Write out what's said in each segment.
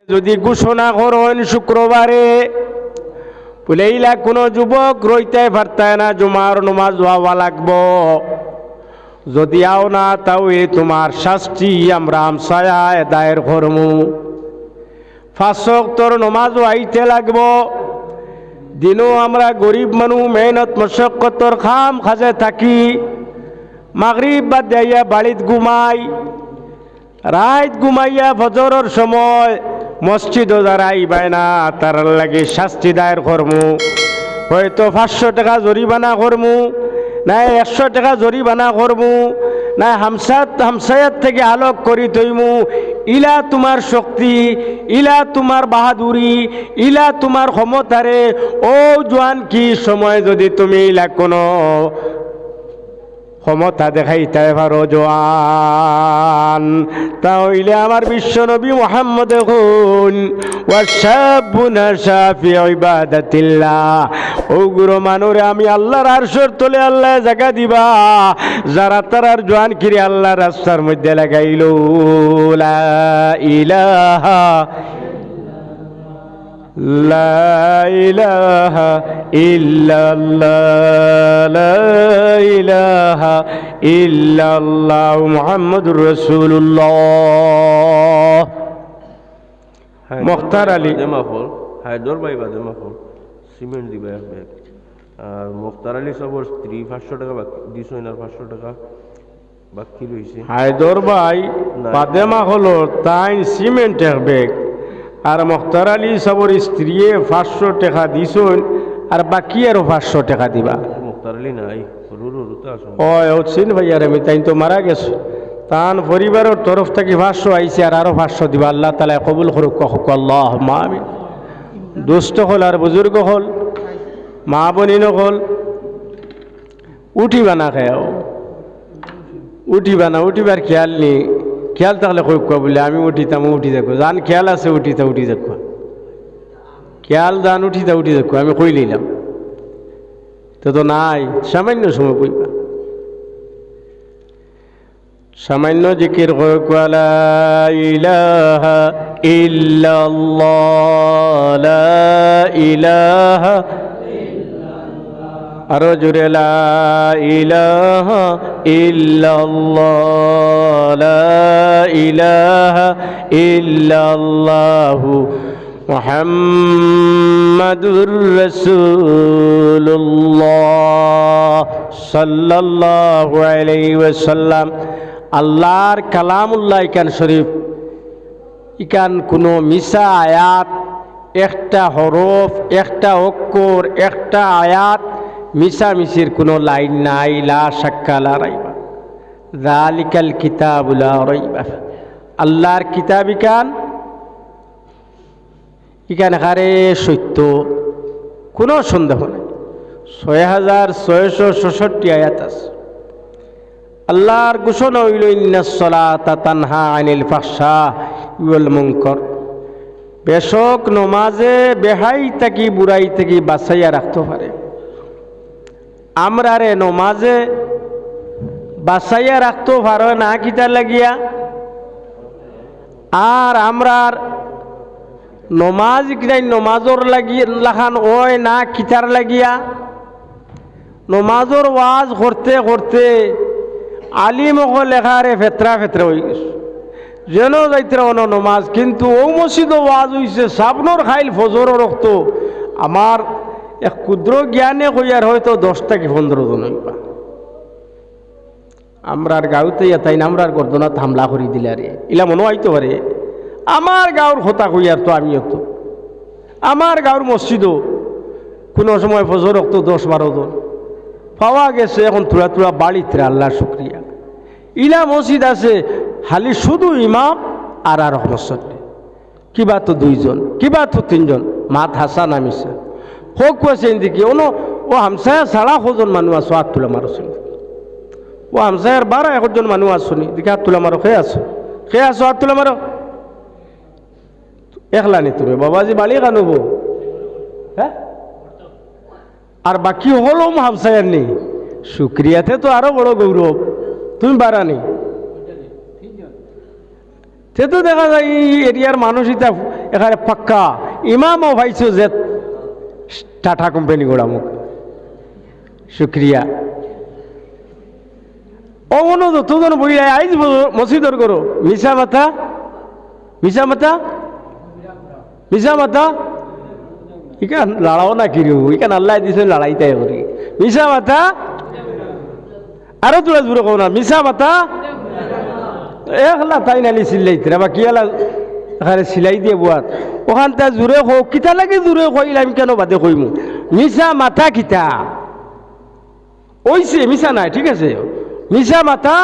যদি ঘোষণা করেন শুক্রবারে বলেইলা কোনো যুবক রইতে পারতায় না, জুমার নমাজ হওয়া লাগবো, যদি আও না তাও এ তোমার শাস্তি আমরা আমসায় দায়ের করমু। 5 ওয়াক্তের নমাজ আইতে লাগবো। দিনও আমরা গরিব মানুষ, মেহনত মশক্কতর খাম খাজে থাকি, মাগরিব বাদ দিয়া বাড়িত ঘুমাই, রাত ঘুমাইয়া ফজরের সময় মসজিদ যারা আইবাই না তার লাগে শাস্তি দায়ের করমু। হয়তো 500 টাকা জরিমানা করমু, না 100 টাকা জরিমানা করমু, না হামসায়াত থেকে আলোক করি তৈমু। ইলা তোমার শক্তি, ইলা তোমার বাহাদুরি, ইলা তোমার ক্ষমতারে। ও জোয়ান কি সময় যদি তুমি ইলা কোনো ক্ষমতা দেখাইতে পারো জোয়ান, তাহলে আমার বিশ্বনবী মুহাম্মদ দেখুন ওয়াশাবুনা শাফি ইবাদাতিল্লাহ, ওগুলো মানুরে আমি আল্লাহর আরশের তলে আল্লাহ জায়গা দিবা যারা তারার জোয়ান কিরে আল্লাহর রাস্তার মধ্যে লাগাইল। লা ইলাহা লা ইলাহা ইল্লাল্লাহ, লা ইলাহা ইল্লাল্লাহ মুহাম্মাদুর রাসূলুল্লাহ। মুখতার আলী দেমাফল, হায়দর ভাই বা দেমাফল সিমেন্ট দিবা এক ব্যাগ। আর মুখতার আলী সবর স্ত্রী 500 টাকা বাকি দিছ, না 500 টাকা বাকি রয়েছে। হায়দর ভাই বাদেমা হলো তাই সিমেন্ট এক ব্যাগ, আর মুখতার আলী সবর স্ত্রী 500 টাকা দিছুন, আর বাকি আরো 500 টাকা দিবা। মুখতার আলী নাই, রুরুতে আসুন। ও চিন ভাই, আর আমি তাই তো মারা গেছো, তান পরিবারের তরফ থেকে 500 আইছে, আর আরো 500 দিবা। আল্লাহ তাআলা কবুল করুক, কহুক আল্লাহুম্মা আমিন। দুস্থ হল আর বুজুর্গ হল, মা বোনিন হল, উঠিবা না খেয়াও, উঠিবা না, উঠিবার খেয়াল নেই। খেয়াল থাকলে কইক বলে আমি উঠিতাম, উঠি দেখো জান খেয়াল আছে, উঠিতা উঠি দেখো, খেয়াল জান উঠিতা উঠি দেখো, আমি কই লইলাম তো নাই। সামান্য সময় কইবা, সামান্য জিকির কইক লা ইলাহা ইল্লাল্লাহ, লা ইলাহা আরো জোরে লা ইলাহা ইল্লাল্লাহ, লা ইলাহা ইল্লাল্লাহু মুহাম্মাদুর রাসূলুল্লাহ সাল্লাল্লাহু আলাইহি ওয়াসাল্লাম। আল্লাহর কালামুল্লাহ ইকান শরীফ, ইকান কোনো মিশা আয়াত, একটা হরফ, একটা অক্ষর, একটা আয়াত মিশামিশির কোনো লাইন নাই। লা শাক্কা লা রাইবা, যালিকাল কিতাবু লা রাইবা। আল্লাহর কিতাব ইকান হারে সত্য, কোনো সন্দেহ নেই। 6666 আয়াত আছে। আল্লাহর ঘোষণা হইল ইন্নাস সালাতা তানহা আনিল ফাহশা ওয়াল মুনকার, বেশক নমাজে বেহাই থেকে বুড়াই থেকে বাঁচাইয়া রাখতে পারে। আমরা রে নমাজে বাঁচাইয়া রাখতে পারে না কিতার লাগিয়া, আর আমরার নমাজ কিনাই নমাজর লাগিয়ে লাখান ওই না কিতার লাগিয়া। নমাজর ওয়াজ করতে করতে আলিম লেখারে ফেতরা ফেতরা হয়ে গেছে, যেন যাইতে অন নমাজ, কিন্তু ও মসজিদ ওয়াজ হয়েছে সাবনর খাইল ফজর রক্ত। আমার এক ক্ষুদ্র জ্ঞানে কইয়ার হয়তো 10 থেকে 15 জন হইবা। আমরার গাঁওতে তাই আমরার গর্দনাত হামলা করি দিলে রে, ইলা মনে হইতে পারে আমার গাঁর হতা কইয়ার তো আমিও তো, আমার গাঁর মসজিদও কোনো সময় ফজর রক্ত 10-12 জন পাওয়া গেছে। এখন থোড়া থোড়া বাড়িতে, আল্লাহর শুক্রিয়া। ইলা মসজিদ আছে খালি শুধু ইমাম আর রহমতুল্লাহ, কিবা তো 2 জন, কিবা তো 3 জন, মাত হাসান আমিসা হোক কোয়াছে দিকে ও হামসায়া ছাড়া কজন মানুষ আছো হাত তোলা মারো শুনি, ও হামসায়ার 12-1 জন মানুষ আসুনি দিকে হাত তোলা মারো, খেয়ে আছো হাত তোলা মারো। একলা নি তুমি বাবাজি বাড়ি কানুব, হ্যাঁ? আর বাকি হলো হামসায়ার নেই, শুক্রিয়াতে তো আরো বড় গৌরব। তুমি বাড়ানি সে তো দেখা যায় এই এরিয়ার মানুষ ইতা এখানে পাক্কা ইমামও ভাইছো যে টাটা কোম্পানি গোড়া মুখ শুক্রিয়া অমনো যতজন বইয়া আইজ মসজিদর করো মিশা মাথা মিশা মাথা মিশা মাথা ইকান লড়াও না কিরু ইকান আল্লাহ দিছে লড়াইতে করি মিশা মাথা আরো তোরা জুড়ে কো না মিশা মাথা একলা তাই নালি সিলাইতে বা কি আলা এখানে সিলাই দিয়ে বুয়াত ওখান তা জুড়ে হোক কিতা লাগে জুড়ে কইলাম কেন বাদে কইমু মিশা মাথা কিতা ওইছে মিশা নাই ঠিক আছে মিশা মাথা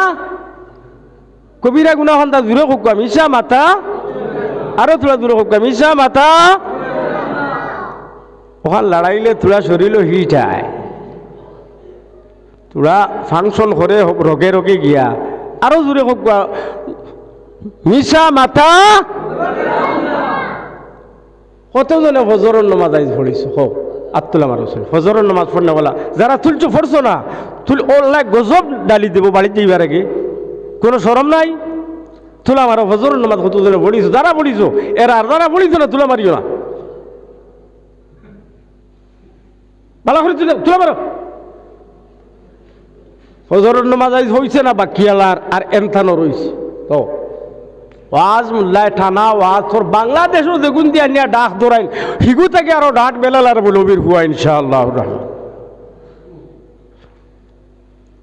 কবিরা গুনা হন্তা জুড়ে হোক মিশা মাথা আরো তোরা জুড়ে হোক মিশা মাথা ওখান লড়াইলে তোরা শরীর হিট আয় তোরা ফাংশন করে রগে রগে গিয়া আরো জুড়ে হোক মিশা মাথা কতজনে ফজরের নামাজ আইজ পড়িস হোক আত্মুল আমার রসুল ফজরের নামাজ পড়নে বলা যারা তুলছো পড়ছো না তুল ওল্লাহ গজব ডালি দেবো বাড়িতে যাইবার আগে কোনো শরম নাই তুলা মারো ফজরের নামাজ কতজনে পড়িছো যারা পড়িছো এরা আর যারা পড়িছো না তুলা মারিও না ভালো করে তুলা মারো ফজরের নামাজ আইজ হইছে না বাকি আলার আর এমথানো রইছে তো ওয়াজ মুল্লায় ঠানা ওয়াজ তোর বাংলাদেশও দেখুন দিয়া নিয়া ডাক দৌড়াইন হিগু থেকে আরো ডাক বেলাল আর বলবির হুয়া ইনশাআল্লাহ রহমান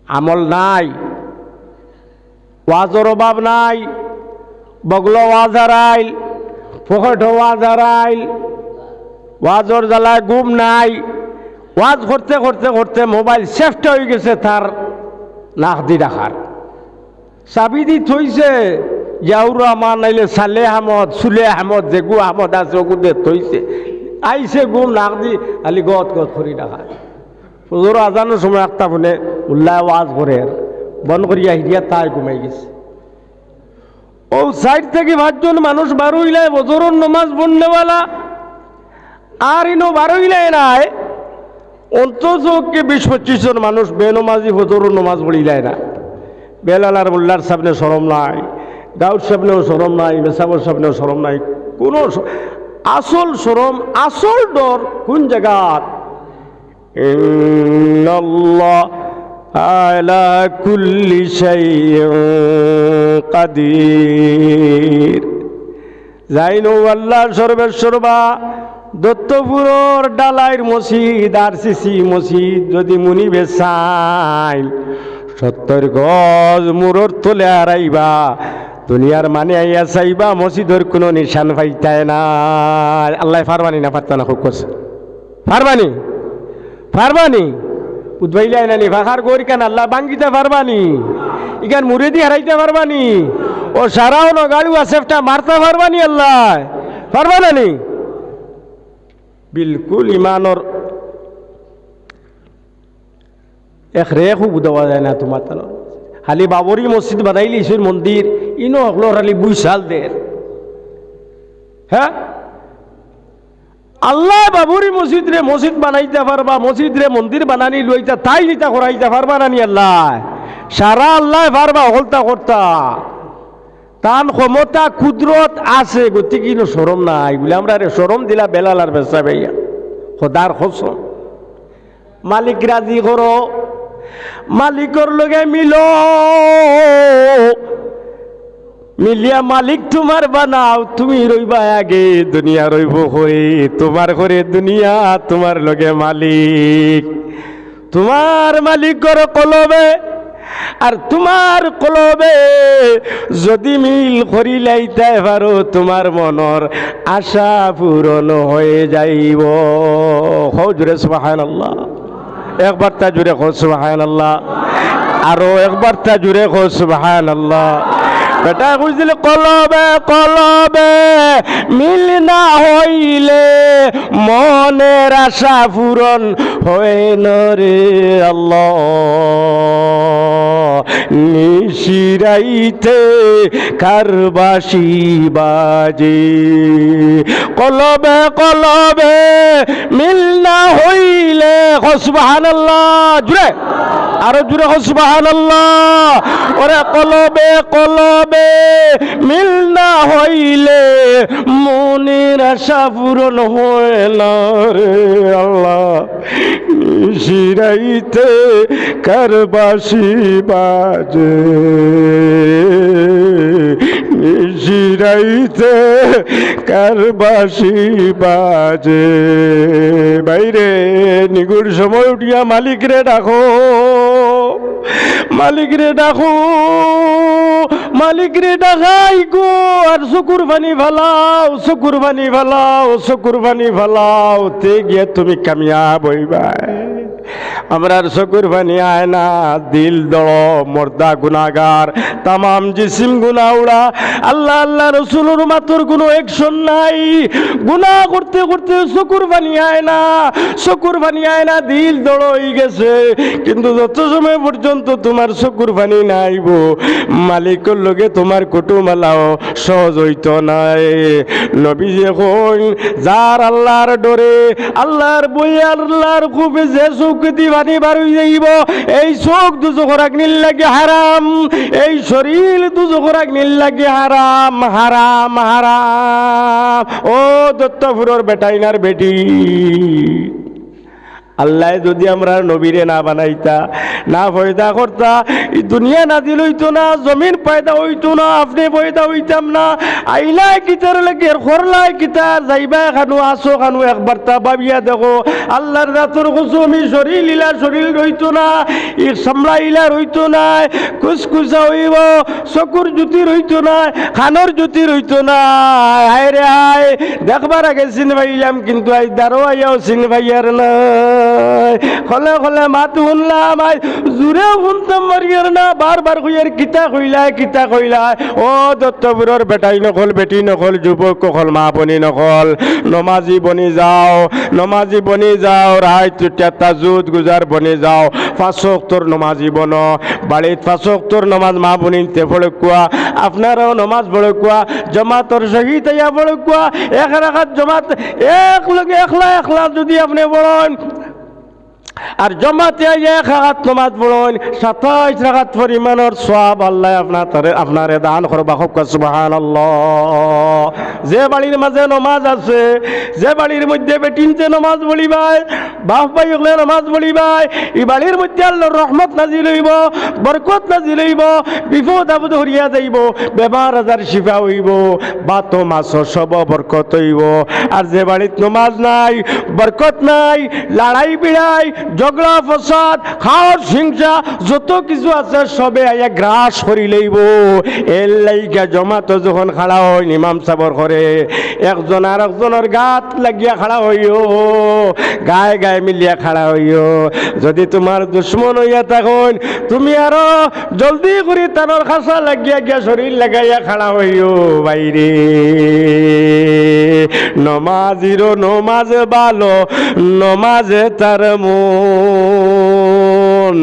আমল নাই ওয়াজর অভাব নাই বগলো ওয়াজ হারাইল ফকট ওয়াজ হারাইল ওয়াজর জ্বালায় গুম নাই ওয়াজ করতে করতে করতে মোবাইল সেফট হয়ে গেছে তার নাক দি রাখার চাবি দি থইছে ইয়াউর আমার নাইলে সালে আহমদ সুলে আহমদ যেগু আহমদ আছে ওগুদে থইছে আইসে গুম নাক দি খালি গত গত করি রাখা হুজুর আজানোর সময় একটা বলে উল্লাহ ওয়াজ করে বন করিয়া হিরিয়া তাই ঘুমাই গেছে ও সাইড থেকে 5 জন মানুষ বার হইলে বজরের নামাজ পড়নেওয়ালা আর ইনো বার হইলে নাই অন্তত 20-25 জন মানুষ বেনমাজি ফজরের নামাজ পড়িলাই না বেলাল আর মোল্লার সামনে শরম নাই দাউদ সামনেও শরম নাই মেসাবর সামনেও শরম নাই কোনো আসল শরম আসল ডর কোন জায়গাত ইন্নাল্লাহ আলা কুল্লি শাইইন কাদির জাইনো আল্লাহ সর্বেশ্বরবা দত্তপুরর ডালাইর মসজিদ আর সিসি মসজিদ যদি মুনিবে চাই 70 গজ মুরর তোলে আড়াইবা দুনিয়ার মানে আইয়া চাইবা মসজিদের কোনো নিশান পাইতায় না আল্লাহ ফারবানি না পারত না খুব করছে ফারবানি ফারবানি উদ্ভাইলাই নানি ভাষার গৌর কেন আল্লাহ বাঙ্গিতে পারবানি ইখান মুরেদি হারাইতে পারবানি ও সারাও না গাড়ি আসেফটা মারতে পারবানি আল্লাহ পারবা নানি বিলকুল ইমানর এক রেখও বুঝাওয়া যায় না তোমার তাল খালি বাবরি মসজিদ বানাইলি ঈশ্বর মন্দির ইনো হকলো খালি 2 সাল দের হ্যাঁ আল্লাহ বাবরি মসজিদ বানাইতে পারবা মসজিদ রে মন্দির বানানি লইতা তাই নিতা করাইতে পারবা নানি আল্লাহ সারা আল্লাহ পারবা হলতা করতা তান ক্ষমতা কুদরত আছে গতিকে শরম নাই বলে আমরা শরম দিলা বেলাল আর বেসা ভাইয়া খোদার কসম মালিক রাজি করো মালিকর লগে মিলো মিলিয়া মালিক তোমার বানাও তুমি রইবা আগে দুনিয়া রইব হয়ে তোমার ঘরে দুনিয়া তোমার লগে মালিক তোমার মালিকর কলবে আর তোমার কলবে যদি মিল করিলাইতে পারো তোমার মনর আশা পূরণ হয়ে যাইব জোরে সুবহানাল্লাহ একবার তা জুড়ে খো সুবহানাল্লাহ আরো একবার তা জুড়ে খো সুবহানাল্লাহ বেটা বুঝলে কলবে কলবে মিল না হইলে মনের আশা পূরণ হয় না রে আল্লাহ নিশিরাইতে কারবাসি বাজে কলবে কলবে মিল না হইলে সুবহানাল্লাহ জুড়ে আরো জুড়ে হোক সুবহানাল্লাহ। ওরে কলবে কলবে মিল না হইলে মনের আশা পূরণ হয় না রে আল্লাহ। শিরাইতে কারবাসি বাজে, শিরাইতে কারবাসি বাজে। বাইরে নিগুড় সময় উঠিয়া মালিক রে ডাকো, মালিক রে ডাকো, মালিক রে ডাকাই গো। আর চকুর পানি ফালাও, চকুর পানি ফালাও, চকুর পানি ফালাও, তে গিয়ে তুমি কামিয়াব হইবাই। আমরার চকুর পানি আয় না, দিল দড় মর্দা গুনাগার, তামাম জিসিম গুনা উড়া। আল্লাহ আল্লাহ রসুলের মাতর কোনো অ্যাকশন নাই। গুনাহ করতে করতে চকুর পানি আয় না, চকুর পানি আয় না, দিল দড় হয়ে গেছে। কিন্তু যত সময় পর্যন্ত তোমার চকুর পানি নাইব, মালিকের লগে তোমার কুটুমালাও সহজ হইত নাই। নবীজি কইন, যার আল্লাহর ডরে, আল্লাহর বই, আল্লাহর খুবে যে চোখ দি পানি বার হয়ে যাইব, এই চোখ দুজোখর আগ্নির লাগে হারাম, এই শরীর দুজোখর আগ্নির লাগে হারাম, হারাম, হারাম। ও দত্তপুরের বেটাইনার বেটি, আল্লাহ যদি আমরা নবীরে না বানাইতা, না পয়দা করতা, এই দুনিয়া না দিল হইতো না, জমিন পয়দা হইতো না, আপনি পয়দা হইতাম না। আইলাই কিতার লাগে, খরলাই কিতার, যাইবা খানু, আসো খানু, একবার তা ভাবিয়া দেখো। আল্লাহর রাতর কুসুমি শরীর ইলা শরীর রইতো না, ই সামলা ইলা রইতো না, কুসকুসা হইব, চকুর জ্যোতি রইতো না, খানোর জ্যোতি রইতো না। হায় রে হায়, দেখবার আগে চিনি পাইলাম, কিন্তু আই দারো আইয়াও চিনি পাইয়ার না। খলে খলে মাত শুনলাম, আই জোরেও শুনতাম মারিয়ার না, বারবার কইয়ার কিতা কইলাই, কিতা কইলাই। ও দত্তপুরের বেটাই নকল, বেটি নকল, যুবক কল, মা বনি নকল, নমাজি বনি যাও, নমাজি বনি যাও, রাত তাজুদ গুজার বনি যাও, 5 ওয়াক্তর নমাজি বন, বাড়িত 5 ওয়াক্তর নমাজ মা বনিতে পড়ে কুয়া, আপনারাও নমাজ পড়ে কুয়া, জমাতর সহিত ইয়া পড়ে কুয়া। এক রাখাত জমাত এক লগে একলা একলা যদি আপনি বলেন, আর জমাতে এক রাখাত নমাজ পড়ুন, 27 রাখাত পরিমাণের সওয়াব আল্লাহ আপনারে দান করবা। সুবহানাল্লাহ। যে বাড়ির মাঝে নমাজ আছে, যে বাড়ির মধ্যে বেটিনতে নমাজ পড়িবাই, বাপ ভাই হলে নমাজ পড়িবাই, এই বাড়ির মধ্যে আল্লাহর রহমত নাজিল হইব, বরকত নাজিল হইব, বিপদ আপদ হরিয়া যাইব, বেমার আজার শিফা হইব, বাত মাছ সব বরকত হইব। আর যে বাড়িত নমাজ নাই, বরকত নাই, লড়াই বিড়াই, ঝগড়া ফসাদ, খাওয়ার হিংসা, যত কিছু আছে সবে আইয়া গ্রাস করি লইব। এর লাইগা জমাতো যখন খাড়া হয়, ইমাম সাবর করে একজন আর একজনের গাত লাগিয়া খাড়া হইও, গায়ে গায়ে মিলিয়া খাড়া হইও। যদি তোমার দুশ্মন হইয়া থাকুন, তুমি আরো জলদি করে তানোর খাসা লাগিয়া গিয়া শরীর লাগাইয়া খাড়া হইও। বাইরে নমাজিরও নমাজ ভালো, নমাজে তার মন,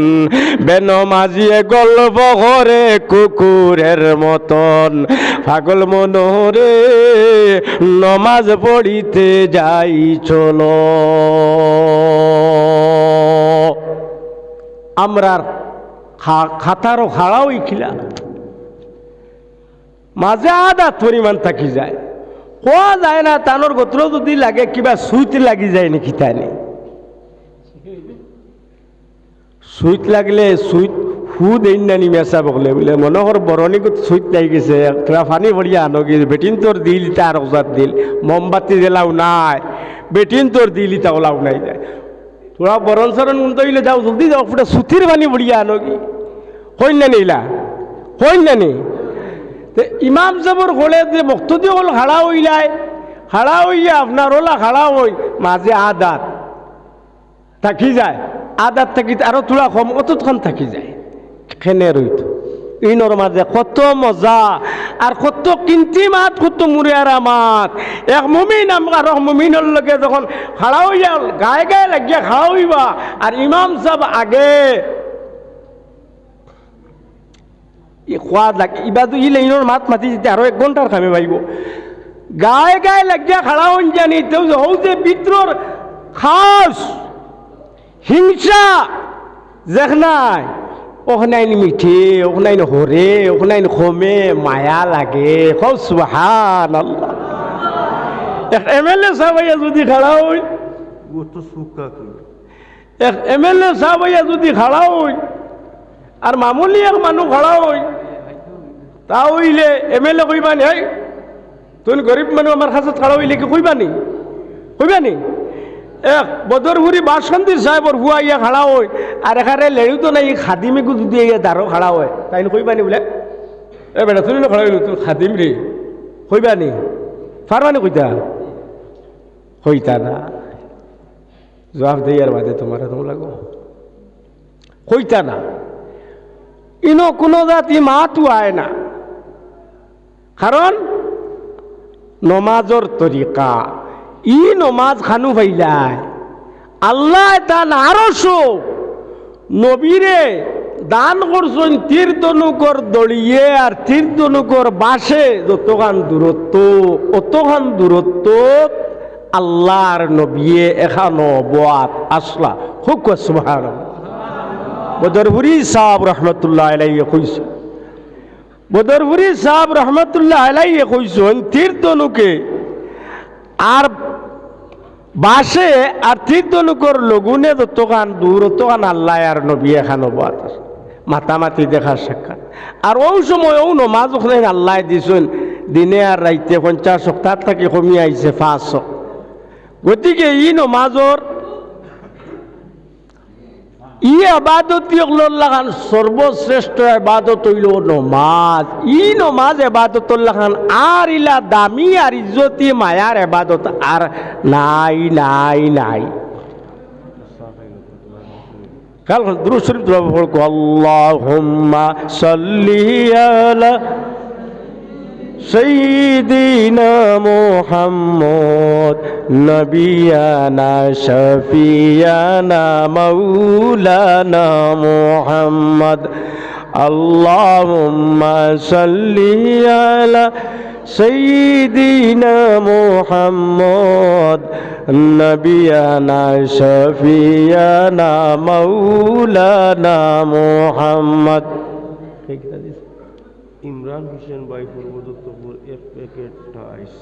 বেনমাজিয়ে গল্প করে কুকুরের মতন, পাগল মনোরে নমাজ পড়িতে যাই চলো। আমরার খাতারও খাড়াও ইখিলা মাঝে আদা পরিমাণ থাকি যায়, কোয়া যায় না, তানোর গোত্র যদি লাগে কিবা সুইত লাগি যায় নাকি, তাই নেই সুইত লাগলে সুইত হু দেন নানি মেসা বকলে বলে মনে কর বরণী সুইত নাই গেছে, ফানি ভরিয়া আনো গেছে, বেটিন তোর দিল তার ওজার দিল, মোমবাতি জ্বালাও নাই, বেটিন তোর দিল তা ওলাও নাই যায়, তোরা বরণ সরণ তৈলে যাও, জলদি যাও, পুরা সুতির বানি ভরিয়া আনো কি হইন না নিলা, হইন না নি। ইমাম সাবর হলে যে বক্তব্য হল খাড়া হইলায়, খাড়া হইয়া আপনার ওলা খাড়া হই মাঝে আদাত থাকি যায়, আদাত থাকি আরো তোলা কম অতক্ষণ থাকি যায়, খেনে রইত ইনর মাঝে কত মজা আর কত কিন্তি মাত, কত মুরিয়ার মাত। এক মুমিন আর মুমিনের লগে যখন খাড়া হইয়া গায়ে গায়ে লাগিয়া খাড়া হইবা, আর ইমাম সাহেব আগে ইবাদু ই লাইনের মাত মাতি যেতে আরো 1 ঘন্টার খামে পাইব, গায়ে গায়ে লাগিয়া খাড়া হইন জানি তেও যে বিদ্রোর খাস হিংসা দেখ নাই ওখানাইন মিঠে ওখানাইন হরে ওখানাইন খমে মায়া লাগে খুব সুবহানাল্লাহ এমএলএ সাহেব যদি খাড়া হই ও তো সুকা কি এমএলএ সাহেব যদি খাড়া হই আর মামুলি এক মানুষ খাড়া হই তা হইলে এমএলএ কইবানি হাই তুই গরিব মানুষ আমার কাছে খাড়া হইলে কি কইবানি কইবানি এক বদরপুরি বাসন্তী সাহেবর হুয়া ইয়া খাড়া হয় আর এখানে লেড়িও তো নাই খাদিমিকু যদি ইয়ে দারো খাড়া হয় তাই কইবানি বলে এ বেটা তুই খাড়া হইল তুই খাদিম রে কইবানি পারবানি কইতা কইতা না জবাব দেই আর বাদে তোমার লাগো কইতা না ইনো কোনো জাতি মাতু আয় না কারণ নমাজর তরিকা ই নমাজ খানু ভাইলায় আল্লাহ দান আরশো নবীরে দান করছেন তীর ধনুকর দড়িয়ে আর তীর ধনুকর বাসে যতখান দূরত্ব অতখান দূরত্ব আল্লাহর নবিয়ে এখানো বোয়াত আসলা খুব সুবহানাল্লাহ বদরপুরি সাহেব রহমতুল্লাহ আলাইহি কইছে বদরপুরি সাহেব রহমতুল্লাহ আলাইহি কইছেন তীর ধনুকে আর বাসে আর তীর ধনুকর লগুনে যতখান দূর ততখান আল্লাহ আর নবী এখানো বোয়াত আছে মাতামাতি দেখার সাক্ষাৎ আর ওই সময় ও নমাজ ওখানে আল্লাহ দিছেন দিনে আর রাইতে 50 সপ্তাহ থেকে কমিয়ে আইছে 500 গতিকে ই নমাজর ই আবাদতি লাগান সর্বশ্রেষ্ঠ আবাদত হইল নমাজ ই নমাজ আবাদতুল্লাহ খান আর ইলা দামি আর ইজ্জতি মায়ার আবাদত আর নাই নাই নাই কাল দুরূদ শরীফ পড়ো আল্লাহুম্মা সাল্লি আলা সাইয়্যিদিনা মুহাম্মদ নবিয়ানা শফিয়ানা মাওলানা মুহাম্মদ আল্লাহুম্মা সাল্লি আলা সাইয়্যিদিনা মুহাম্মদ নবিয়ানা শফিয়ানা মাওলানা মুহাম্মদ ইমরান হোসেন ভাই পূর্বদত্তপুর 1 প্যাকেট টাইস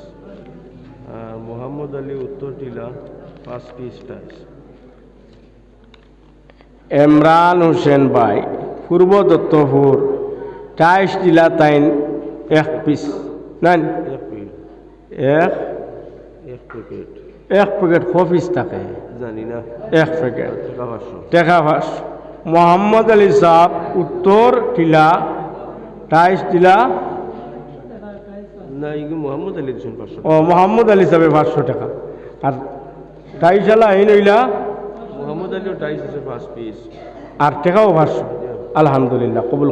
আর মোহাম্মদ আলী উত্তর টিলা 5 পিস টাইস ইমরান হোসেন ভাই পূর্ব দত্তপুর টাইস টিলা তাইন 1 পিস নেন এক প্যাকেট কপিস থাকে জানি না 1 প্যাকেট টাকা 500 মোহাম্মদ আলী সাহেব উত্তর টিলা টাইস টিলা না ইগু মোহাম্মদ আলী দিছেন 500 ও মোহাম্মদ আলী সাহেব 500 টাকা আর টাইস আলা এই নইলা মোহাম্মদ আলী টাইস আছে 5 পিস আর টাকাও 500 আলহামদুলিল্লাহ কবুল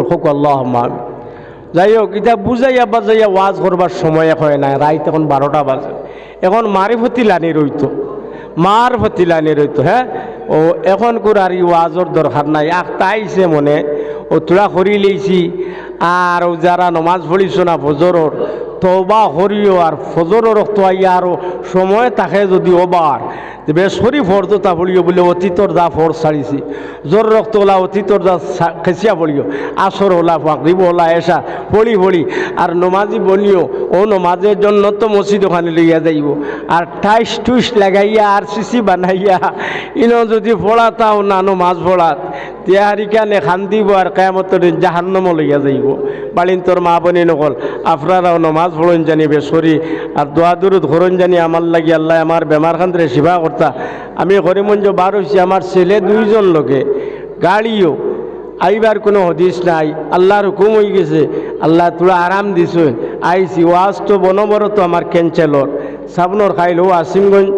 করুক আল্লাহুম্মা আমিন যাই হোক এটা বুঝাইয়া বাজাইয়া ওয়াজ করবার সময় হয় না রাত এখন 12টা বাজে এখন মারিফতি লানি রইতো মারফতি লানি রইতো হ্যাঁ ও এখন করে আর ওয়াজর দরকার নাই আখতাইছে মনে ও তোরা করি লইছি আর ও যারা নমাজ পড়িছ না ফজরর তওবা করিও আর ফজরর রক্ত আইয়া আরও সময় তাকে যদি ওবার বেশ করি ফর্দ তা পড়িও বলে অতীতর দা ফর ছাড়িছি জোর রক্ত ওলা অতীতর দা খেসিয়া পড়িও আসর ওলা ফাঁকরিব ওলা এসা পড়ি আর নমাজি বলিও ও নমাজের জন্য তো মসজিদ ওখানে লইয়া যাইব আর টাইস টুইস লাগাইয়া আর সিসি বানাইয়া ইনো যদি পড়াতাও না নমাজ পড়াত তেহারিকানে খান্দিব আর কেয়ামতের জাহান্নাম লইয়া যাইব বালিন তোর মা বনি নকল আপনারাও নমাজ পড়ন জানি বেসরি আর দোয়া দুরুদ ঘরন জানি আমার লাগি আল্লাহ আমার বেমার খান্দ্রে সেবা করতা আমি করিমঞ্জ বার হয়েছি আমার ছেলে 2 জন লোকে গাড়িও আইবার কোনো হদিস নাই আল্লাহর হুকুম হয়ে গেছে আল্লাহ তোরা আরাম দিছ আইসি ওয়াজ তো বনবরত আমার ক্যান্সেলর সাবনর খাইলো আসিমগঞ্জ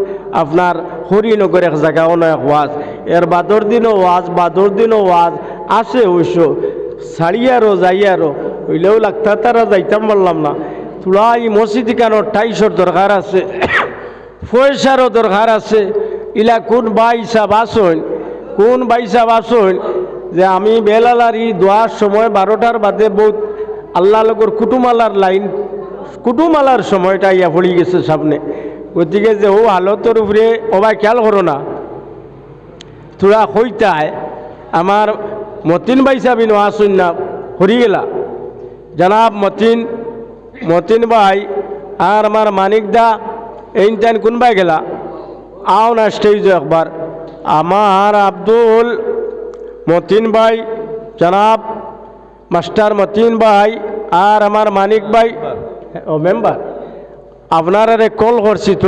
আপনার হরিনগর এক জায়গা অন্য এক ওয়াজ এর বাদর দিনও ওয়াজ আছে অবশ্য ছাড়িয়ারও যাইয়ারও হইলেও লাগতা তারা যাইতাম পারলাম না তোরা এই মসজিদ কেন টাইসর দরকার আছে পয়সারও দরকার আছে ইলা কোন বাইসা বাসন যে আমি বেলালারি দোয়ার সময় 12টার বাদে বহুত আল্লাহ লগর কুটুমালার সময়টা ইয়া পড়ি গেছে সামনে গতিকে যে ও হালতর উপরে ওবাই খেয়াল করো না তোরা হইতায় আমার মতিন ভাই সাবিন আসুন না হরি গেলা জনাব মতিন ভাই আর আমার মানিক দা এইটান কোন ভাই গেলা আও না স্টেজ একবার আমার আব্দুল মতিন ভাই জনাব মাস্টার মতিন ভাই আর আমার মানিক ভাই ও মেম্বার আপনারা কল করছি তো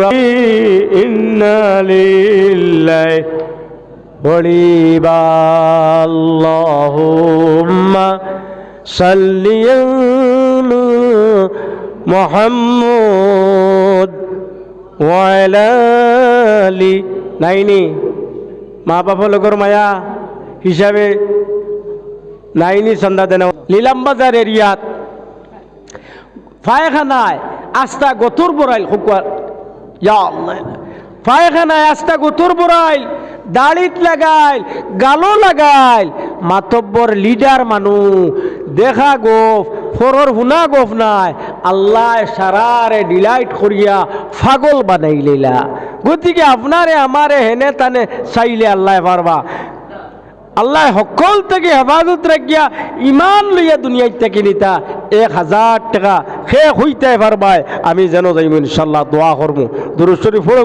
ইন্নালিল্লাহি আল্লাহুম্মা সাল্লি আলা মুহাম্মদ ওয়া আলা আলি নাইনি মা বাবা লগর মায়া হিসাবে নাইনি সন্ধ্যা দেন লীলামবাজার এরিয়াত পায়খানায় আস্তা গতর বড়াইল হুকুয়ার ইয়া আল্লাহ পায়খানায় আস্তা গতর বড়াইল দাড়িত লাগাইল গালো লাগাইল মাতব্বর লিডার মানু দেখা গোফ ফরর হুনা গোফ নাই আল্লাহ সারারে ডিলাইট করিয়া ফাগল বানাই লইলা গতিকে আপনারে আমারে হেনে তানে চাইলে আল্লাহ পারবা আল্লাহ সকল থেকে হেফাজত রাখিয়া ইমান লইয়া দুনিয়ায় থেকে নিতা 1000 টাকা শেষ হইতে পারবাই আমি যেন যাইম ইনশাল্লাহ দোয়া করবো দুরূদ শরীফ পড়ো।